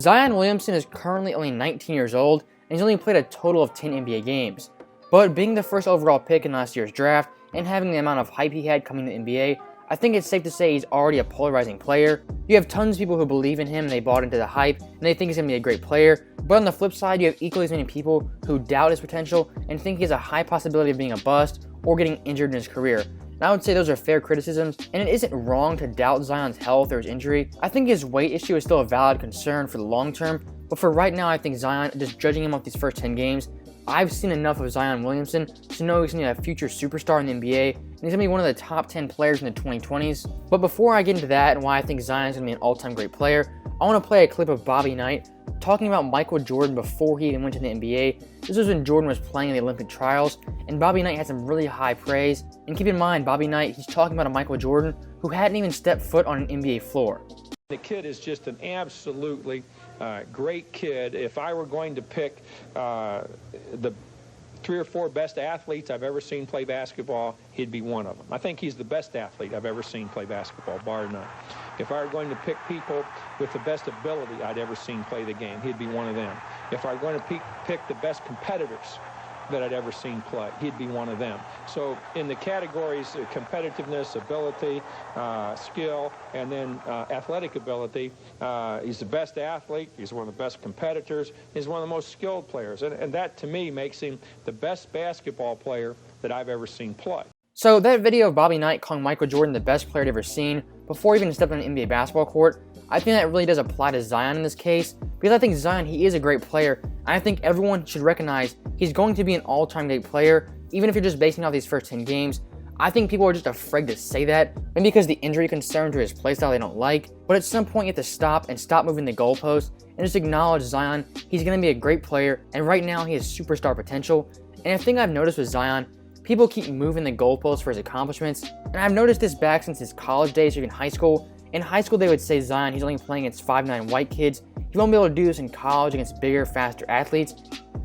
Zion Williamson is currently only 19 years old, and he's only played a total of 10 NBA games. But being the first overall pick in last year's draft, and having the amount of hype he had coming to the NBA, I think it's safe to say he's already a polarizing player. You have tons of people who believe in him, and they bought into the hype, and they think he's going to be a great player. But on the flip side, you have equally as many people who doubt his potential and think he has a high possibility of being a bust or getting injured in his career. And I would say those are fair criticisms, and it isn't wrong to doubt Zion's health or his injury. I think his weight issue is still a valid concern for the long term, but for right now, I think Zion, just judging him off these first 10 games, I've seen enough of Zion Williamson to know he's going to be a future superstar in the NBA, and he's going to be one of the top 10 players in the 2020s. But before I get into that and why I think Zion's going to be an all-time great player, I want to play a clip of Bobby Knight talking about Michael Jordan before he even went to the NBA. This was when Jordan was playing in the Olympic trials, and Bobby Knight had some really high praise. And keep in mind, Bobby Knight, he's talking about a Michael Jordan who hadn't even stepped foot on an NBA floor. The kid is just an absolutely great kid. If I were going to pick the 3 or 4 best athletes I've ever seen play basketball, he'd be one of them. I think he's the best athlete I've ever seen play basketball, bar none. If I were going to pick people with the best ability I'd ever seen play the game, he'd be one of them. If I were going to pick the best competitors that I'd ever seen play, he'd be one of them. So in the categories of competitiveness, ability, skill, and then athletic ability, he's the best athlete, he's one of the best competitors, he's one of the most skilled players, and that to me makes him the best basketball player that I've ever seen play. So that video of Bobby Knight calling Michael Jordan the best player he'd ever seen before he even stepped on an NBA basketball court, I think that really does apply to Zion in this case, because I think Zion, he is a great player, and I think everyone should recognize he's going to be an all-time great player, even if you're just basing off these first 10 games. I think people are just afraid to say that, maybe because the injury concerns or his playstyle they don't like, but at some point you have to stop moving the goalposts and just acknowledge Zion. He's going to be a great player, and right now he has superstar potential. And a thing I've noticed with Zion, people keep moving the goalposts for his accomplishments, and I've noticed this back since his college days or even high school. In high school, they would say Zion, he's only playing against 5'9" white kids. He won't be able to do this in college against bigger, faster athletes.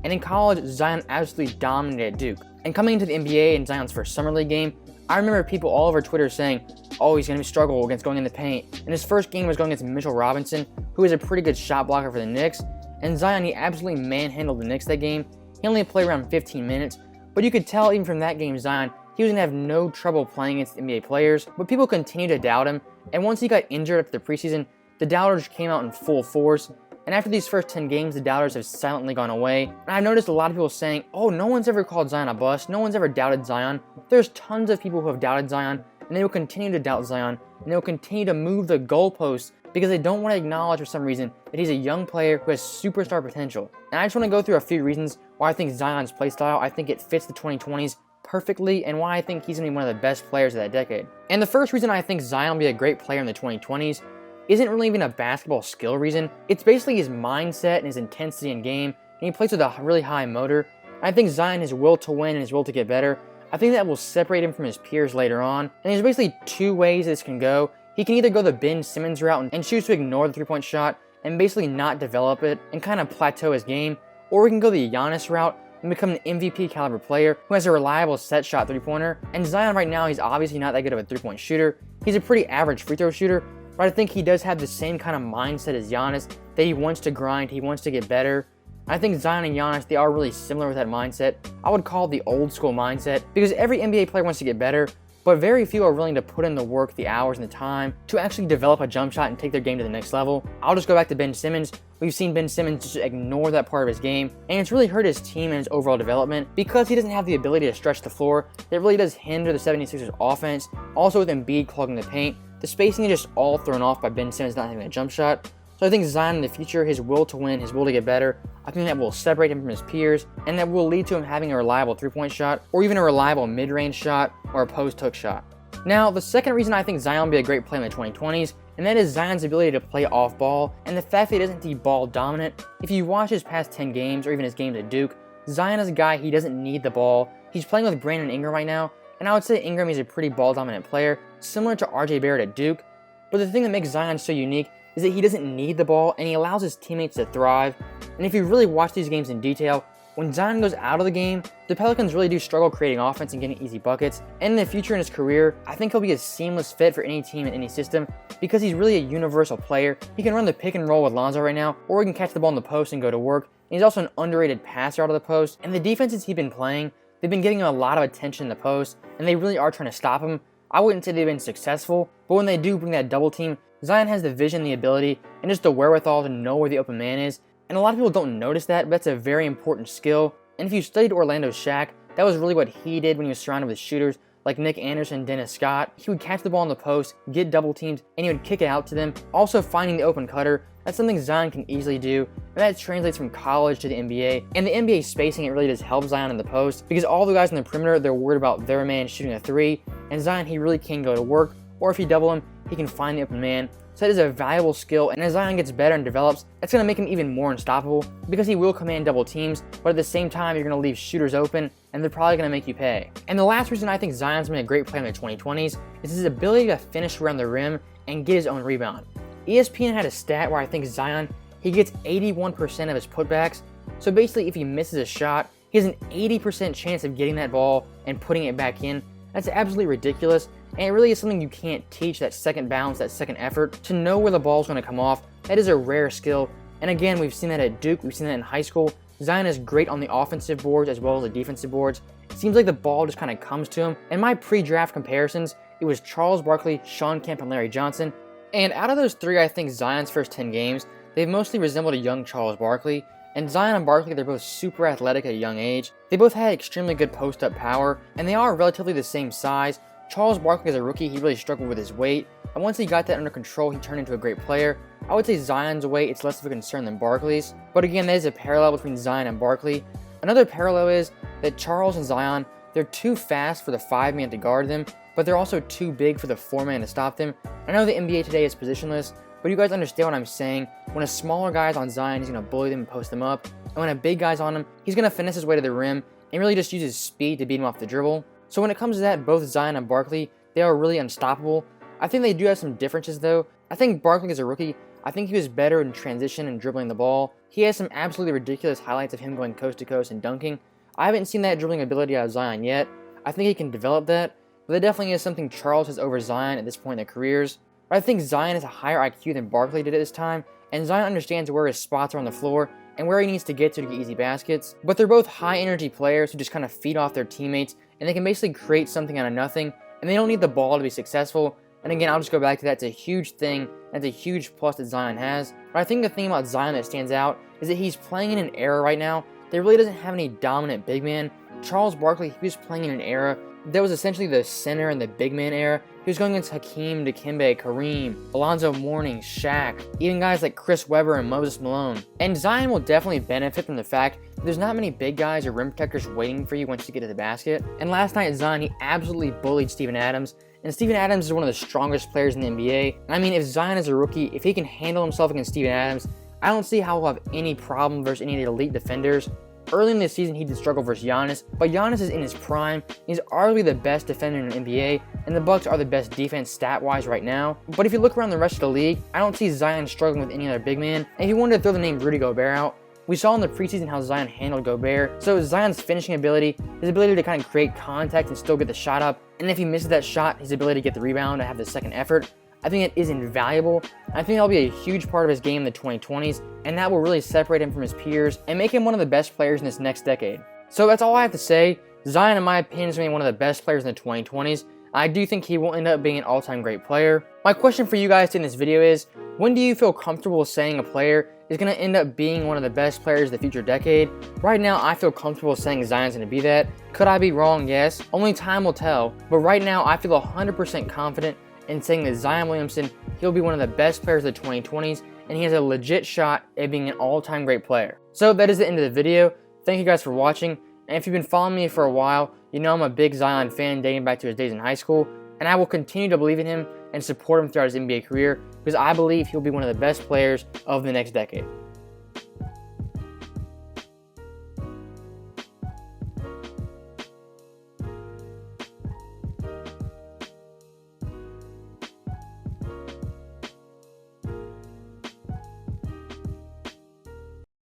And in college, Zion absolutely dominated at Duke. And coming into the NBA in Zion's first Summer League game, I remember people all over Twitter saying, oh, he's going to struggle against going in the paint. And his first game was going against Mitchell Robinson, who is a pretty good shot blocker for the Knicks. And Zion, he absolutely manhandled the Knicks that game. He only played around 15 minutes. But you could tell even from that game, Zion, he was going to have no trouble playing against NBA players. But people continued to doubt him. And once he got injured after the preseason, the doubters came out in full force. And after these first 10 games, the doubters have silently gone away. And I've noticed a lot of people saying, oh, no one's ever called Zion a bust. No one's ever doubted Zion. There's tons of people who have doubted Zion, and they will continue to doubt Zion, and they will continue to move the goalposts because they don't want to acknowledge for some reason that he's a young player who has superstar potential. And I just want to go through a few reasons why I think Zion's playstyle, I think it fits the 2020s perfectly, and why I think he's going to be one of the best players of that decade. And the first reason I think Zion will be a great player in the 2020s isn't really even a basketball skill reason. It's basically his mindset and his intensity in game, and he plays with a really high motor. I think Zion, his will to win and his will to get better, I think that will separate him from his peers later on. And there's basically 2 ways this can go. He can either go the Ben Simmons route and choose to ignore the three-point shot and basically not develop it and kind of plateau his game, or he can go the Giannis route and become an MVP caliber player who has a reliable set shot three-pointer. And Zion right now, he's obviously not that good of a three-point shooter. He's a pretty average free throw shooter, but I think he does have the same kind of mindset as Giannis, that he wants to grind, he wants to get better. I think Zion and Giannis, they are really similar with that mindset. I would call it the old school mindset, because every NBA player wants to get better, but very few are willing to put in the work, the hours, and the time to actually develop a jump shot and take their game to the next level. I'll just go back to Ben Simmons. We've seen Ben Simmons just ignore that part of his game, and it's really hurt his team and his overall development because he doesn't have the ability to stretch the floor. It really does hinder the 76ers offense. Also with Embiid clogging the paint, the spacing is just all thrown off by Ben Simmons not having a jump shot. So I think Zion in the future, his will to win, his will to get better, I think that will separate him from his peers, and that will lead to him having a reliable three-point shot, or even a reliable mid-range shot, or a post-hook shot. Now, the second reason I think Zion will be a great player in the 2020s, and that is Zion's ability to play off ball, and the fact that he doesn't be ball dominant. If you watch his past 10 games, or even his games at Duke, Zion is a guy, he doesn't need the ball. He's playing with Brandon Ingram right now, and I would say Ingram is a pretty ball dominant player, similar to RJ Barrett at Duke. But the thing that makes Zion so unique is that he doesn't need the ball, and he allows his teammates to thrive. And if you really watch these games in detail, When Zion goes out of the game, the Pelicans really do struggle creating offense and getting easy buckets, and in the future in his career, I think he'll be a seamless fit for any team in any system because he's really a universal player. He can run the pick and roll with Lonzo right now, or he can catch the ball in the post and go to work, and he's also an underrated passer out of the post, and the defenses he's been playing, they've been giving him a lot of attention in the post, and they really are trying to stop him. I wouldn't say they've been successful, but when they do bring that double team, Zion has the vision, the ability, and just the wherewithal to know where the open man is. And a lot of people don't notice that, but that's a very important skill. And if you studied Orlando's Shaq, that was really what he did when he was surrounded with shooters like Nick Anderson, Dennis Scott. He would catch the ball in the post, get double teams, and he would kick it out to them. Also finding the open cutter, that's something Zion can easily do, and that translates from college to the NBA. And the NBA spacing, it really does help Zion in the post, because all the guys in the perimeter, they're worried about their man shooting a three, and Zion, he really can go to work, or if you double him, he can find the open man. So that is a valuable skill, and as Zion gets better and develops, that's going to make him even more unstoppable because he will command double teams, but at the same time, you're going to leave shooters open, and they're probably going to make you pay. And the last reason I think Zion's been a great player in the 2020s is his ability to finish around the rim and get his own rebound. ESPN had a stat where I think Zion, he gets 81% of his putbacks, so basically if he misses a shot, he has an 80% chance of getting that ball and putting it back in. That's absolutely ridiculous, and it really is something you can't teach, that second bounce, that second effort, to know where the ball's going to come off. That is a rare skill, and again, we've seen that at Duke, we've seen that in high school. Zion is great on the offensive boards as well as the defensive boards. It seems like the ball just kind of comes to him. In my pre-draft comparisons, it was Charles Barkley, Shawn Kemp, and Larry Johnson, and out of those three, I think Zion's first 10 games, they've mostly resembled a young Charles Barkley. And Zion and Barkley, they're both super athletic at a young age. They both had extremely good post-up power, and they are relatively the same size. Charles Barkley as a rookie, he really struggled with his weight, and once he got that under control, he turned into a great player. I would say Zion's weight, it's less of a concern than Barkley's, but again, there is a parallel between Zion and Barkley. Another parallel is that Charles and Zion, they're too fast for the 5-man to guard them, but they're also too big for the 4-man to stop them. I know the NBA today is positionless, but you guys understand what I'm saying. When a smaller guy's on Zion, he's going to bully them and post them up. And when a big guy's on him, he's going to finesse his way to the rim and really just use his speed to beat him off the dribble. So when it comes to that, both Zion and Barkley, they are really unstoppable. I think they do have some differences though. I think Barkley as a rookie, I think he was better in transition and dribbling the ball. He has some absolutely ridiculous highlights of him going coast to coast and dunking. I haven't seen that dribbling ability out of Zion yet. I think he can develop that, but that definitely is something Charles has over Zion at this point in their careers. But I think Zion has a higher IQ than Barkley did at this time, and Zion understands where his spots are on the floor and where he needs to get easy baskets. But they're both high-energy players who just kind of feed off their teammates, and they can basically create something out of nothing, and they don't need the ball to be successful. And again, I'll just go back to that. It's a huge thing, and it's a huge plus that Zion has. But I think the thing about Zion that stands out is that he's playing in an era right now that really doesn't have any dominant big man. Charles Barkley, he was playing in an era that was essentially the center and the big man era. He was going against Hakeem, Dikembe, Kareem, Alonzo Mourning, Shaq, even guys like Chris Webber and Moses Malone. And Zion will definitely benefit from the fact that there's not many big guys or rim protectors waiting for you once you get to the basket. And last night, Zion, he absolutely bullied Steven Adams. And Steven Adams is one of the strongest players in the NBA. And I mean, if Zion is a rookie, if he can handle himself against Steven Adams, I don't see how he'll have any problem versus any of the elite defenders. Early in the season, he did struggle versus Giannis, but Giannis is in his prime. He's arguably the best defender in the NBA, and the Bucks are the best defense stat-wise right now. But if you look around the rest of the league, I don't see Zion struggling with any other big man. And if you wanted to throw the name Rudy Gobert out, we saw in the preseason how Zion handled Gobert. So Zion's finishing ability, his ability to kind of create contact and still get the shot up, and if he misses that shot, his ability to get the rebound and have the second effort, I think it is invaluable. I think that'll be a huge part of his game in the 2020s, and that will really separate him from his peers and make him one of the best players in this next decade. So that's all I have to say. Zion, in my opinion, is going to be one of the best players in the 2020s. I do think he will end up being an all-time great player. My question for you guys in this video is, when do you feel comfortable saying a player is going to end up being one of the best players of the future decade? Right now, I feel comfortable saying Zion's going to be that. Could I be wrong? Yes. Only time will tell. But right now, I feel 100% confident in saying that Zion Williamson, he'll be one of the best players of the 2020s, and he has a legit shot at being an all-time great player. So that is the end of the video. Thank you guys for watching, and if you've been following me for a while, you know I'm a big Zion fan dating back to his days in high school, and I will continue to believe in him and support him throughout his NBA career because I believe he'll be one of the best players of the next decade.